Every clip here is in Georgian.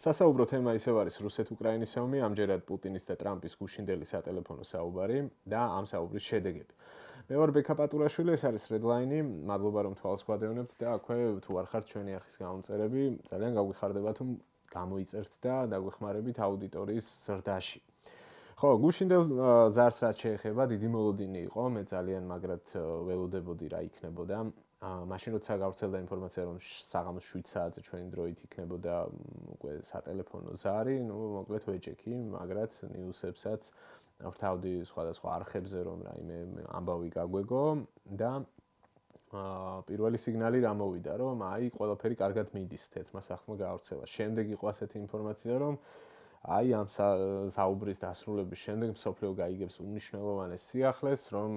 სასაუბრო თემა ისევ არის რუსეთ-უკრაინის ომი, ამჯერად პუტინის და ტრამპის გუშინდელი სატელეფონო საუბარი და ამ საუბრის შედეგები. მე ვარ ბექა პატურაშვილი, ეს არის Redline-ი, მადლობა რომ თვალს გვადევნებთ და აქვე თუ არ ხართ ჩვენი არხის გამომწერები, ძალიან გაგვიხარდება თუ გამოიწერთ და დაგვეხმარებით აუდიტორიის ზრდაში. ხო, გუშინდელ ზარს რაც შეეხება, დიდი მოლოდინი იყო, მე ძალიან მაგრად ველოდებოდი რა იქნებოდა. მაშინ როცა გავრცელდა ინფორმაცია რომ საღამოს 7 საათზე ჩვენი დროით იქნებოდა უკვე სატელეფონო ზარი, მოკლედ ვეჭექი, მაგრად ნიუსებსაც ვრთავდი სხვადასხვა არხებზე რომ რაიმე ამბავი გაგვეგო და პირველი სიგნალი რა მოვიდა რომ აი ყველაფერი კარგად მიდის თეთრმა სახმა გავრცელა. შემდეგ იყო ასეთი ინფორმაცია რომ აი ამ საუბრის დასრულების შემდეგ მსოფლიო გაიგებს უმნიშვნელოვანეს სიახლეს, რომ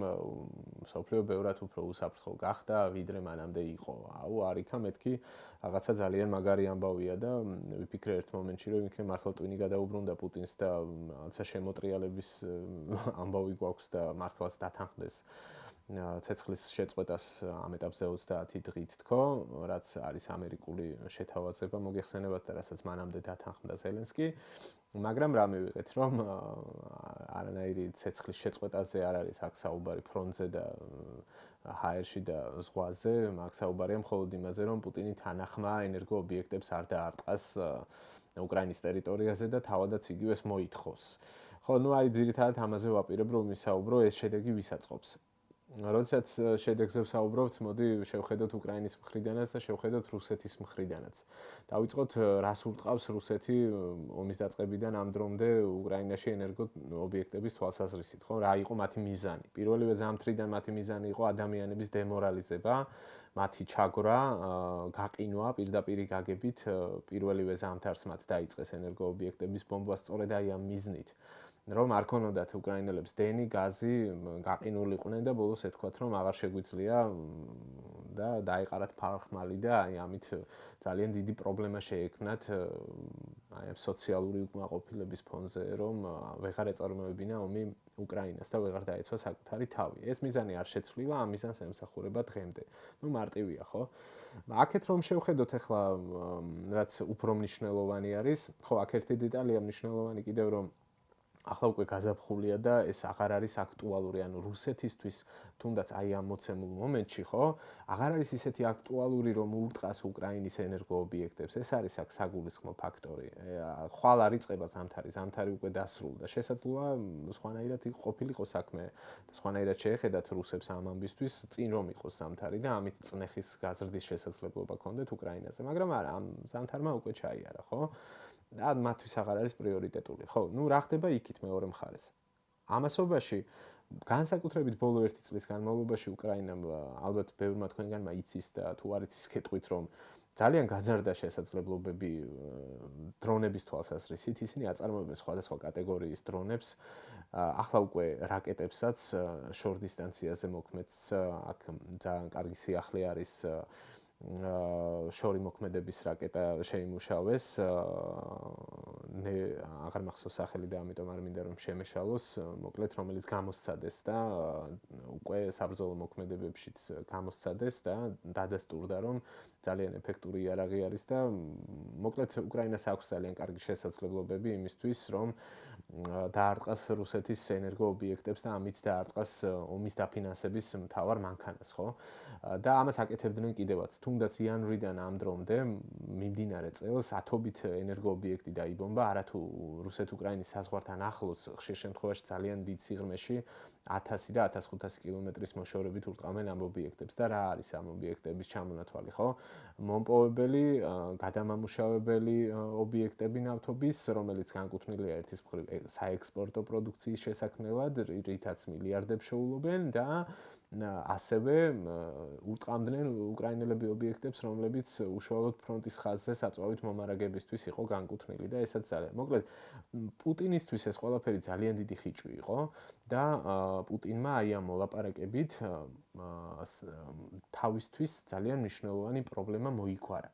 მსოფლიო ბევრად უფრო უსაფრთხო გახდა, ვიდრე მანამდე იყო. აუ, არ იქა მეთქი, რაღაცა ძალიან მაგარი ამბავია და ვიფიქრე ერთ მომენტში, რომ იქნებ მართლა ტვინი გადაუბრუნდა პუტინს და რაღაცა შემოტრიალების ამბავი გვაქვს და მართლაც დათანხმდეს ცეცხლის შეწყვეტას ამ ეტაპზე 30 დღით თქო, რაც არის ამერიკული შეთავაზება მოგეხსენებათ და რასაც მანამდე დათანხმდა ზელენსკი. მაგრამ რა მივიღეთ, რომ არანაირი ცეცხლის შეწყვეტაზე არ არის აქ საუბარი ფრონტზე და ჰაერში და ზღვაზე, აქ საუბარია მხოლოდ იმაზე, რომ პუტინი თანახმა ენერგოობიექტებს არ დაარტყას უკრაინის ტერიტორიაზე და თავადაც იგივეს მოითხოვს. ხო, აი ძირითადად ამაზე ვაპირებ, რომ ვისაუბრო, ეს შედეგი ვისაწყობს. როდესაც შედეგზე ვსაუბრობთ, მოდი შევხედოთ უკრაინის მხრიდანაც და შევხედოთ რუსეთის მხრიდანაც. დავიწყოთ, რას ურტყავს რუსეთი ომის დაწყებიდან ამ დრომდე უკრაინაში ენერგოობიექტების თვალსაზრისით, ხო? რა იყო მათი მიზანი? პირველივე ზამთრიდან მათი მიზანი იყო ადამიანების დემორალიზება, მათი ჩაგვრა, გაყინვა, პირდაპირი გაგებით პირველივე ზამთარს მათ დაიწყეს ენერგოობიექტების ბომბა სწორედ აი ამ მიზნით. რომ არ ქონოდათ უკრაინელებს დენი, გაზი, გაყინულიყვნენ და ბოლოს ეთქვათ, რომ აღარ შეგვიძლია და დაიყარათ ფარხმალი და აი ამით ძალიან დიდი პრობლემა შეექმნათ აი ამ სოციალური უკმაყოფილების ფონზე, რომ ვეღარ ეწარმოებინა ომი უკრაინას და ვეღარ დაეცვა საკუთარი თავი. ეს მიზანი არ შეცვლილა, ამ მიზანს ემსახურება დღემდე. მარტივია, ხო? აქეთ რომ შევხედოთ ახლა რაც უფრო მნიშვნელოვანი არის, ხო, აქ ერთი დეტალია მნიშვნელოვანი კიდევ რომ ახლა უკვე გაზაფხულია და ეს აღარ არის აქტუალური, ანუ რუსეთისთვის თუნდაც აი ამ მოცემულ მომენტში, ხო, აღარ არის ისეთი აქტუალური, რომ ურტყას უკრაინის ენერგოობიექტებს. ეს არის აქ საგულისხმო ფაქტორი. ხვალ არ იწყება ზამთარი უკვე დასრულდა. შესაძლოა სხვანაირად ყოფილიყო საქმე და სხვანაირად შეეხედათ რუსებს ამ ამბისთვის წინ რომ იყოს ზამთარი და ამით წნეხის გაზრდის შესაძლებლობა ქონდეთ უკრაინაზე, მაგრამ არა, ამ ზამთარმა უკვე ჩაიარა, ხო? და მათთვის აღარ არის პრიორიტეტული. ხო, რა ხდება იქით მეორე მხარეს. ამასობაში განსაკუთრებით ბოლო 1 წლის განმავლობაში უკრაინამ ალბათ ბევრმა თქვენგანმა იცის და თუ არ იცის გეტყვით, რომ ძალიან გაზარდა შესაძლებლობები დრონების თვალსაზრისით, ისინი აწარმოებენ სხვადასხვა კატეგორიის დრონებს, ახლა უკვე რაკეტებსაც შორტ დისტანციაზე მოქმედს, აქ ძალიან კარგი სიახლე არის შორი მოქმედების რაკეტა შეიმუშავეს, აღარ მახსოვს სახელი და ამიტომ არ მინდა რომ შემეშალოს, მოკლედ რომელიც გამოსცადეს და უკვე საბრძოლო მოქმედებებშიც გამოსცადეს და დადასტურდა რომ ძალიან ეფექტური იარაღი არის და მოკლედ უკრაინას აქვს ძალიან კარგი შესაძლებლობები იმისთვის რომ დაარტყას რუსეთის ენერგოობიექტებს და ამით დაარტყას ომის დაფინანსების მთავარ მანქანას, ხო? და ამას აკეთებდნენ კიდევაც, თუნდაც იანვრიდან ამ დრომდე მიმდინარე წელს ათობით ენერგოობიექტი დაიბომბა, არათუ რუსეთ-უკრაინის საზღვართან ახლოს, ხშირ შემთხვევაში ძალიან დიდ სიღრმეში 1000 და 1500 კილომეტრის მოშორებით ურტყამენ ამ ობიექტებს და რა არის ამ ობიექტების ჩამონათვალი, ხო? მომპოვებელი, გადამამუშავებელი ობიექტები ნავთობის, რომელიც განკუთვნილია ერთის მხრივ საექსპორტო პროდუქციის შესაქმნელად, რითაც მილიარდებს შეულობენ და ასევე ურტყამდნენ უკრაინელები ობიექტებს, რომლებიც უშუალოდ ფრონტის ხაზზე საწვავით მომარაგებისთვის იყო განკუთვნილი და ესაც ძალიან. მოკლედ, პუტინისთვის ეს ყველაფერი ძალიან დიდი ხიჭვი იყო და პუტინმა აი ამ მოლაპარაკებით თავისთვის ძალიან მნიშვნელოვანი პრობლემა მოიგვარა.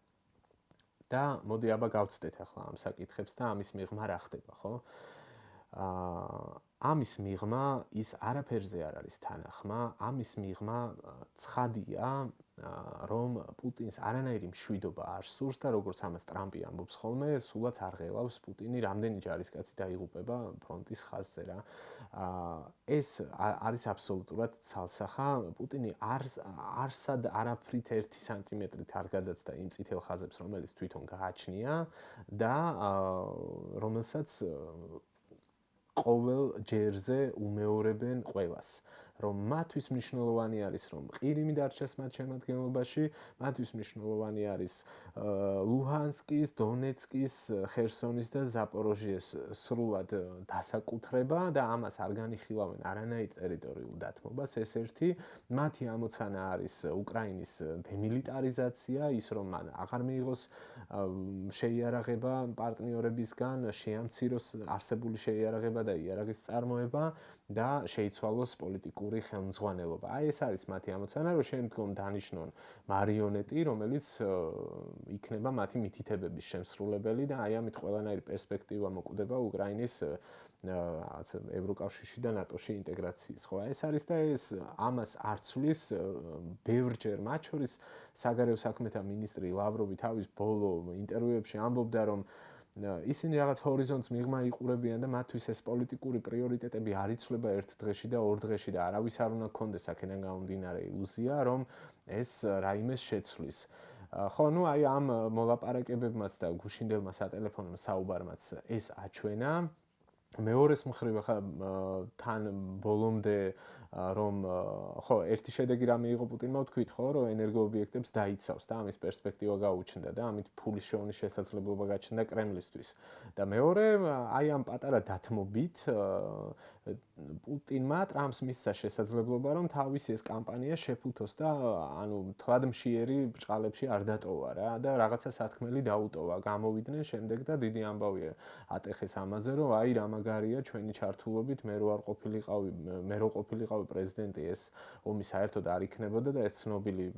და მოდი აბა გავცდეთ ახლა ამ საკითხებს და ამის მიღმა რა ხდება, ხო? ამის მიღმა ის არაფერზე არ არის თანახმა, ამის მიღმა ცხადია, რომ პუტინს არანაირი მშვიდობა არ სურს და როგორც ამას ტრამპი ამბობს ხოლმე, სულაც არ ღელავს პუტინი, რამდენი ჯარისკაცი დაიღუპება ფრონტის ხაზზე რა. ეს არის აბსოლუტურად ცალსახა. პუტინი არსად არაფრით 1 სანტიმეტრით არ გადაცდა იმ წითელ ხაზებს, რომელიც თვითონ გააჩნია და რომელსაც ყოველ ჯერზე უმეორებენ ყველას. რომ მათთვის მნიშვნელოვანი არის, რომ ყირიმი დარჩეს მათ შემადგენლობაში, მათთვის მნიშვნელოვანი არის ლუჰანსკის, დონეცკის, ხერსონის და ზაპოროჟიეს სრულად დასაკუთრება და ამას არ განიხილავენ არანაირ ტერიტორიულ დათმობას. ეს ერთი, მათი ამოცანა არის უკრაინის დემილიტარიზაცია, ის რომ მან აღარ მიიღოს შეიარაღება პარტნიორებისგან, შეამციროს არსებული შეიარაღება და იარაღის წარმოება და შეიცვალოს პოლიტიკური ხელმძღვანელობა. აი ეს არის მათი ამოცანა, რომ შემდგომ დანიშნონ მარიონეტი, რომელიც იქნება მათი მითითებების შემსრულებელი და აი ამით ყველანაირი პერსპექტივა მოკვდება უკრაინის ევროკავშირში და ნატოში ინტეგრაციის. ხო, ეს არის და ეს ამას არ ცვლის ბევრჯერ, მათ შორის საგარეო საქმეთა მინისტრი ლავროვი თავის ბოლო ინტერვიუებში ამბობდა, რომ ისინი რაღაც ჰორიზონტს მიღმა იყურებიან და მათთვის ეს პოლიტიკური პრიორიტეტები არ იცვლება ერთ დღეში და ორ დღეში და არავის არ უნდა კონდეს აქედან გამომდინარე ილუზია, რომ ეს რაიმეს შეცვლის. ხო, ნუ აი ამ მოლაპარაკებებმაც და გუშინდელმა სატელეფონო საუბარმაც ეს აჩვენა. მეორეს მხრივ ახლა თან ბოლომდე რომ ხო, ერთი შედეგი რა მიიღო პუტინმა ვთქვით, ხო, რომ ენერგოობიექტებს დაიცავს და ამის პერსპექტივა გაუჩნდა და ამით ფულის შოვნის შესაძლებლობა გაჩნდა კრემლისთვის. და მეორე, აი ამ პატარა დათმობით პუტინმა ტრამპს მისცა შესაძლებლობა, რომ თავისი ეს კამპანია შეფუთოს და ანუ თვალდმშიერი ბრჭყალებში არ დატოვა რა და რაღაცა სათქმელი დაუტოვა. გამოვიდნენ შემდეგ და დიდი ამბავია ატეხეს ამაზე, რომ აი რა მაგარია ჩვენი ჩართულობით მე რო ყოფილიყავი პრეზიდენტი ეს ომი საერთოდ არ იქნებოდა და ეს ცნობილი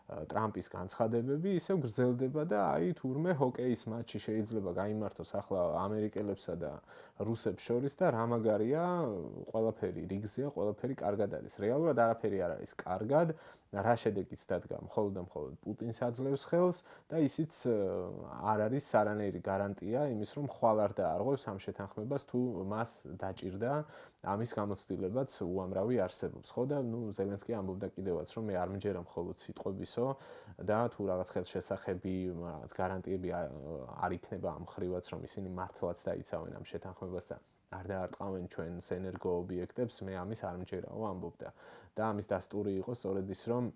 ტრამპის განცხადებები ისევ გრძელდება და აი თურმე ჰოკეის მატჩი შეიძლება გაიმართოს ახლა ამერიკელებსა და რუსებს შორის და რა მაგარია ყველაფერი რიგზეა, ყველაფერი კარგად არის. რეალურად არაფერი არ არის კარგად, რა შედეგიც დადგა მხოლოდ და მხოლოდ პუტინს აძლევს ხელს და ისიც არ არის არანაირი გარანტია იმის, რომ ხვალ არ დაარღვევს ამ შეთანხმებას თუ მას დაჭირდა ამის გამოცდილებაც უამრავი არსებობს. ხო და ნუ ზელენსკი ამბობდა კიდევაც, რომ მე არ მჯერა მხოლოდ სიტყვებისო და თუ რაღაც ხელშესახები, რაღაც გარანტიები არ იქნება ამ ხრივაც, რომ ისინი მართლაც დაიცავენ ამ შეთანხმებას და არ დაარტყავენ ჩვენს ენერგოობიექტებს, მე ამის არ მჯერაო ამბობდა. და ამის დასტური იყო სწორედ ის, რომ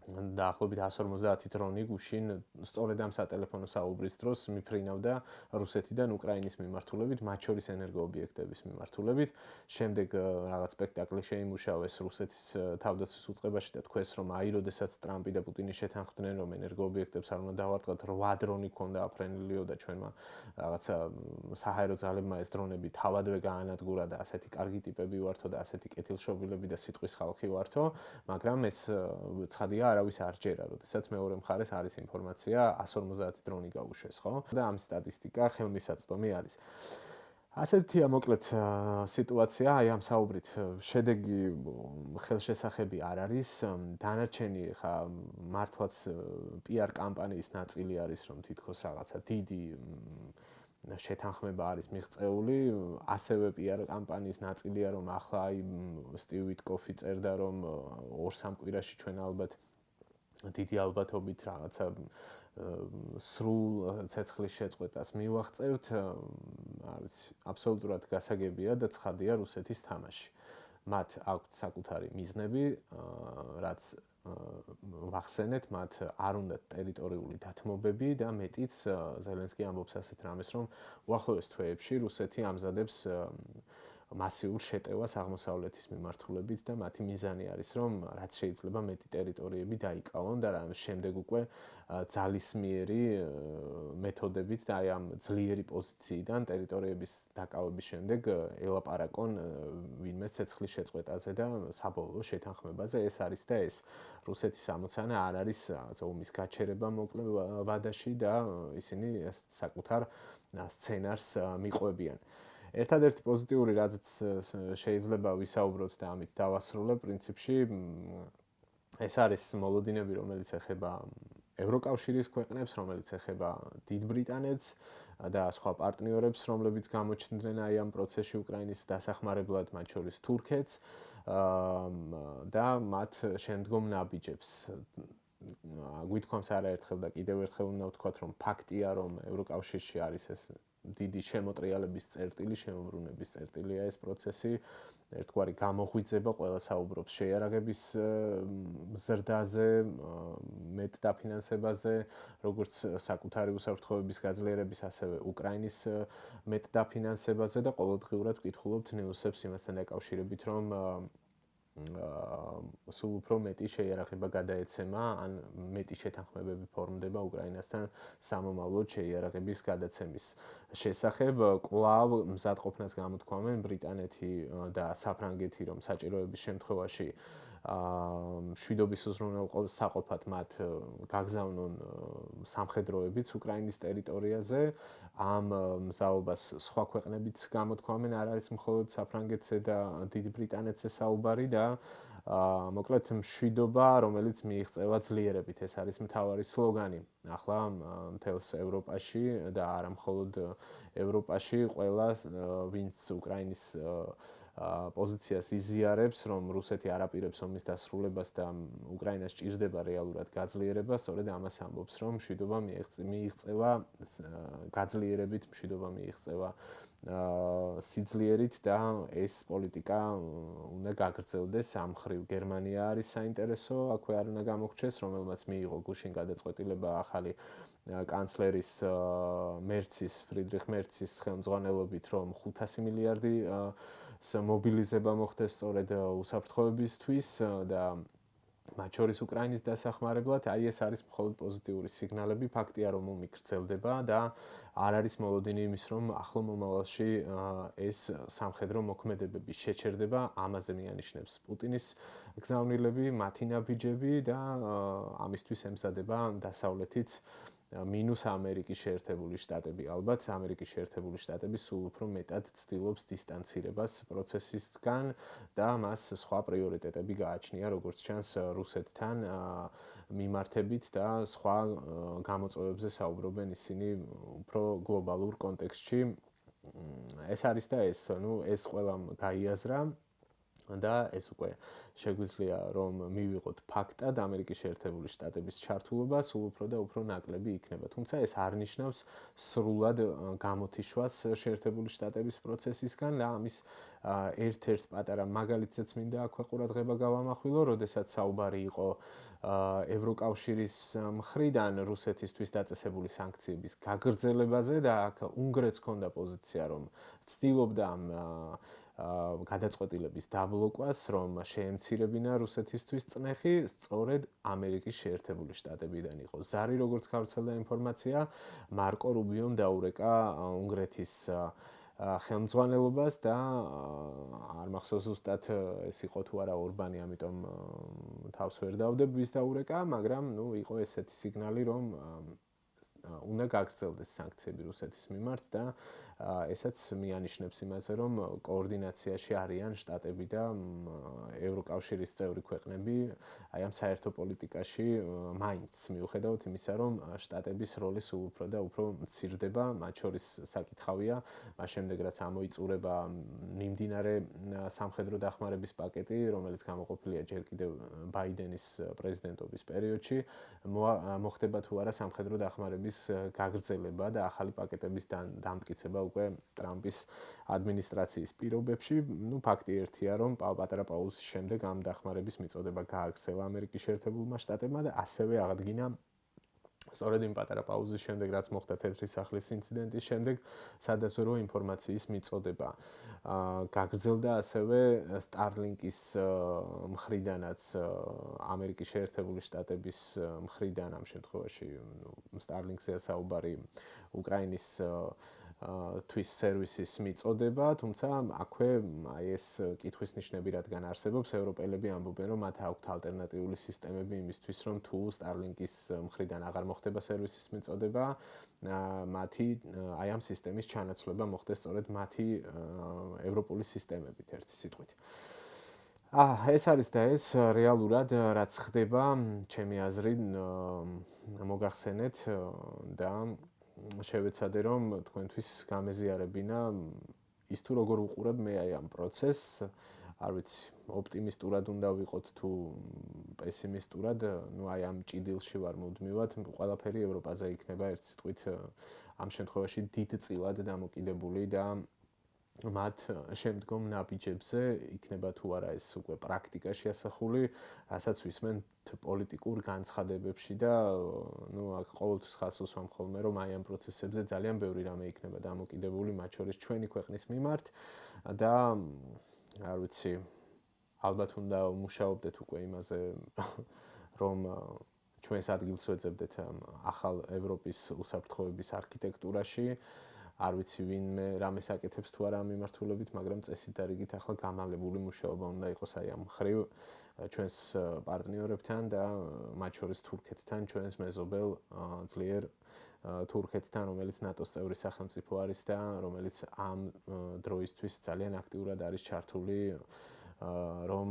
დაახლოებით 150 დრონი გუშინ სწორედ ამ სატელეფონო საუბრის დროს მიფრინავდა რუსეთიდან უკრაინის მიმართულებით, მათ შორის ენერგოობიექტების მიმართულებით. შემდეგ რაღაც სპექტაკლი შეიმუშავეს რუსეთის თავდაცვის უწყებაში და თქვეს, რომ აი, როდესაც ტრამპი და პუტინი შეთანხმდნენ, რომ ენერგოობიექტებს არ უნდა დავარტყათ, 8 დრონი ქონდა აფრენილიო და ჩვენმა რაღაცა საჰაერო ძალებმა ეს დრონები თავადვე გაანადგურა და ასეთი კარგი ტიპები ვართო და ასეთი კეთილშობილები და სიტყვის ხალხი ვართო, მაგრამ ეს ცხადია არავის არ ჯერა, როდესაც მეორე მხარეს არის ინფორმაცია 150 დრონი გაუშვეს, ხო? და ამ სტატისტიკა ხელმისაწვდომი არის. ასეთია მოკლედ სიტუაცია, აი ამ საუბრით შედეგი ხელშესახები არ არის. დანარჩენი ხა მართლაც PR კამპანიის ნაწილი არის, რომ თითქოს რაღაცა დიდი შეთანხმება არის მიღწეული, ასევე PR კამპანიის ნაწილია, რომ ახლა აი სტივ ვიტკოფი წერდა, რომ 2-3 კვირაში ჩვენ ალბათ დიდი ალბათობით რაღაცა სრულ ცეცხლის შეწყვეტას მივაღწევთ, არ ვიცი, აბსოლუტურად გასაგებია და ცხადია რუსეთის თამაში. მათ აქვთ საკუთარი მიზნები, რაც ვახსენეთ, მათ არ უნდათ ტერიტორიული დათმობები და მეტიც ზელენსკი ამბობს ასეთ რამეს, რომ უახლოეს თვეებში რუსეთი ამზადებს მასიურ შეტევას აღმოსავლეთის მიმართულებით და მათი მიზანი არის, რომ რაც შეიძლება მეტი ტერიტორიები დაიკავონ და რამის შემდეგ უკვე ძალისმიერი მეთოდებით და აი ამ ძლიერი პოზიციიდან ტერიტორიების დაკავების შემდეგ ელაპარაკონ ვინმე ცეცხლის შეწყვეტაზე და საბოლოო შეთანხმებაზე. ეს არის და ეს რუსეთის ამოცანა არ არის ომის გაჩერება მოკლე ვადაში და ისინი საკუთარ სცენარს მიყვებიან. ერთადერთი პოზიტიური რაც შეიძლება ვისაუბროთ და ამით დავასრულებ პრინციპში ეს არის მოლოდინები, რომელიც ეხება ევროკავშირის ქვეყნებს, რომელიც ეხება დიდ ბრიტანეთს და სხვა პარტნიორებს, რომლებიც გამოჩნდნენ აი ამ პროცესში უკრაინის დასახმარებლად, მათ შორის თურქეთს და მათ შემდგომ ნაბიჯებს. გვითქვამს არაერთხელ და კიდევ ერთხელ უნდა ვთქვათ, რომ ფაქტია, რომ ევროკავშირში არის ეს დიდი შემოტრიალების წერტილი, შემოbrunების წერტილია ეს პროცესი. ერთგვარი გამოღვიძება, ყველა საუბრობს შეიარაღების ზრდაზე, მეტ დაფინანსებაზე, როგორც საკუთარი უსაფრთხოების გაძლიერების, ასევე უკრაინის მეტ დაფინანსებაზე და ყოველდღიურად ვკითხულობთ ნიუსებს იმასთან დაკავშირებით, რომ სულ უფრო მეტი შეიარაღება გადაეცემა, ან მეტი შეთანხმებები ფორმდება უკრაინასთან სამომავლოდ შეიარაღების გადაცემის შესახებ. კვლავ მზადყოფნას გამოთქვამენ ბრიტანეთი და საფრანგეთი, რომ საჭიროების შემთხვევაში მშვიდობის უზრუნველყოფად მათ გაგზავნონ სამხედროებიც უკრაინის ტერიტორიაზე. ამ მზაობას სხვა ქვეყნებიც გამოთქვამენ, არ არის მხოლოდ საფრანგეთზე და დიდ ბრიტანეთზე საუბარი და მოკლედ მშვიდობა, რომელიც მიიღწევა ძლიერებით, ეს არის მთავარი სლოგანი. ახლა მთელს ევროპაში და არა მხოლოდ ევროპაში, ყველა ვინც უკრაინის პოზიციას იზიარებს, რომ რუსეთი არ აპირებს ომის დასრულებას და უკრაინას ჭირდება რეალურად გაძლიერება, სწორედ ამას ამბობს, რომ მშვიდობა მიიღწევა გაძლიერებით, მშვიდობა მიიღწევა სიძლიერით და ეს პოლიტიკა უნდა გაგრძელდეს ამ მხრივ. გერმანია არის საინტერესო, აქვე არ უნდა გამოგვჩეს, რომელმაც მიიღო გუშინ გადაწყვეტილება ახალი კანცლერის ფრიდრიხ მერცის ხელმძღვანელობით, რომ 500 მილიარდი მობილიზება მოხდეს სწორედ უსაფრთხოებისთვის და მათ შორის უკრაინის დასახმარებლად. აი ეს არის მხოლოდ პოზიტიური სიგნალები, ფაქტია, რომ ომი გრძელდება და არ არის მოლოდინი იმის, რომ ახლო მომავალში ეს სამხედრო მოქმედებები შეჩერდება. ამაზე მიანიშნებს პუტინის გზავნილები, მათი ნაბიჯები და ამისთვის ემზადება დასავლეთიც მინუს ამერიკის შეერთებული შტატები. ალბათ ამერიკის შეერთებული შტატები სულ უფრო მეტად ცდილობს დისტანცირებას პროცესისგან და მას სხვა პრიორიტეტები გააჩნია, როგორც ჩანს რუსეთთან მიმართებით და სხვა გამოწვევებზე საუბრობენ ისინი უფრო გლობალურ კონტექსტში. ეს არის და ეს, ეს ყველამ გაიაზრა და ეს უკვე შეგვიძლია რომ მივიღოთ ფაქტად ამერიკის შეერთებული შტატების ჩართულობა სულ უფრო და უფრო ნაკლები იქნება. თუმცა ეს არ ნიშნავს სრულად გამოთიშვას შეერთებული შტატების პროცესისგან და ამის ერთ-ერთ პატარა მაგალითსაც მინდა აქვე ყურადღება გავამახვილო, როდესაც საუბარი იყო ევროკავშირის მხრიდან რუსეთისთვის დაწესებული სანქციების გაგრძელებაზე და აქ უნგრეთს ჰქონდა პოზიცია, რომ ცდილობდა ამ გადაწყვეტილების დაბლოკვას, რომ შეემცირებინა რუსეთისთვის წნეხი, სწორედ ამერიკის შეერთებული შტატებიდან იყო. ზარი, როგორც გავრცელდა ინფორმაცია, მარკო რუბიომ დაურეკა უნგრეთის ხელმძღვანელობას და არ მახსოვს ზუსტად ეს იყო თუ არა ორბანი, ამიტომ თავს ვერ დავდებ ვის დაურეკა, მაგრამ იყო ესეთი სიგნალი, რომ უნდა გაგრძელდეს სანქციები რუსეთის მიმართ და ესაც მიანიშნებს იმაზე, რომ კოორდინაციაში არიან შტატები და ევროკავშირის წევრი ქვეყნები აი ამ საერთო პოლიტიკაში მაინც მიუხედავად იმისა, რომ შტატების როლი სულ უფრო და უფრო მცირდება, მათ შორის საკითხავია, მას შემდეგ რაც ამოიწურება მიმდინარე სამხედრო დახმარების პაკეტი, რომელიც გამოყოფილია ჯერ კიდევ ბაიდენის პრეზიდენტობის პერიოდში, მოხდება თუ არა სამხედრო დახმარების გაგრძელება და ახალი პაკეტების დამტკიცება უკვე ტრამპის ადმინისტრაციის პირობებში. ფაქტი ერთია, რომ პატარა პაუზის შემდეგ ამ დახმარების მიწოდება გააგრძელა ამერიკის შეერთებულმა შტატებმა და ასევე აღადგინა სწორედ იმ პატარა პაუზის შემდეგ, რაც მოხდა თეთრი სახლის ინციდენტის შემდეგ, სადაზვერვო ინფორმაციის მიწოდება. გაგრძელდა ასევე Starlink-ის მხრიდანაც ამერიკის შეერთებული შტატების მხრიდან ამ შემთხვევაში Starlink-ზე საუბარი უკრაინის თვის სერვისის მიწოდება, თუმცა აქვე აი ეს კითხვის ნიშნები რადგან არსებობს, ევროპელები ამბობენ, რომ მათ აქვთ ალტერნატიული სისტემები იმისთვის, რომ თუ Starlink-ის მხრიდან აღარ მოხდება სერვისის მიწოდება, მათი აი ამ სისტემის ჩანაცვლება მოხდეს სწორედ მათი ევროპული სისტემებით, ერთი სიტყვით. ეს არის და ეს რეალურად რაც ხდება, ჩემი აზრით, მოგახსენეთ და შევეცადე რომ თქვენთვის გამეზიარებინა ის თუ როგორ უყურებ მე აი ამ პროცესს, არ ვიცი, ოპტიმისტურად უნდა ვიყოთ თუ პესიმისტურად, ну აი ამ ჭიდილში ვარ მუდმივად, ყველაფერი ევროპაზე იქნება ერთ სიტყვით ამ შემთხვევაში დიდწილად დამოკიდებული და მათ შემდგომ ნაბიჯებზე იქნება თუ არა ეს უკვე პრაქტიკაში ასახული, რასაც ვისმენ პოლიტიკურ განცხადებებში და ну აქ ყოველთვის ხას უსვამ ხოლმე რომ აი ამ პროცესებზე ძალიან ბევრი რამე იქნება დამოკიდებული, მათ შორის ჩვენი ქვეყნის მიმართ და არ ვიცი, ალბათ უნდა ვმუშაობდეთ უკვე იმაზე რომ ჩვენს ადგილს ვეძებდეთ ახალ ევროპის უსაფრთხოების არქიტექტურაში. არ ვიცი ვინმე რამეს აკეთებს თუ არა ამ მიმართულებით, მაგრამ წესით და რიგით ახლა გამალებული მუშაობა უნდა იყოს აი ამ ხრივ ჩვენს პარტნიორებთან და მათ შორის თურქეთთან, ჩვენს მეზობელ ძლიერ თურქეთთან, რომელიც ნატოს წევრი სახელმწიფო არის და რომელიც ამ დროისთვის ძალიან აქტიურად არის ჩართული რომ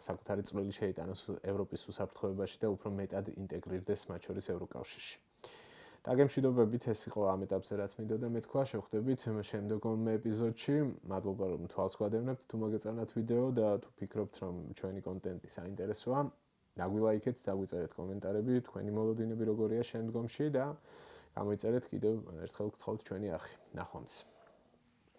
საკუთარი წვლილი შეიტანოს ევროპის უსაფრთხოებაში და უფრო მეტად ინტეგრირდეს მათ შორის ევროკავშირში. დაგემშვიდობებით, ეს იყო ამ ეტაპზე რაც მინდოდა მეთქვა, შევხვდებით შემდგომ ეპიზოდში. მადლობა რომ თვალს გვადევნებთ, თუ მოგეწონათ ვიდეო და თუ ფიქრობთ რომ ჩვენი კონტენტი საინტერესოა, დაგვილაიქეთ, დაგვიწერეთ კომენტარები, თქვენი მოლოდინები როგორია შემდგომში და გამოიწერეთ კიდევ ერთხელ გთხოვთ ჩვენი არხი. ნახვამდის.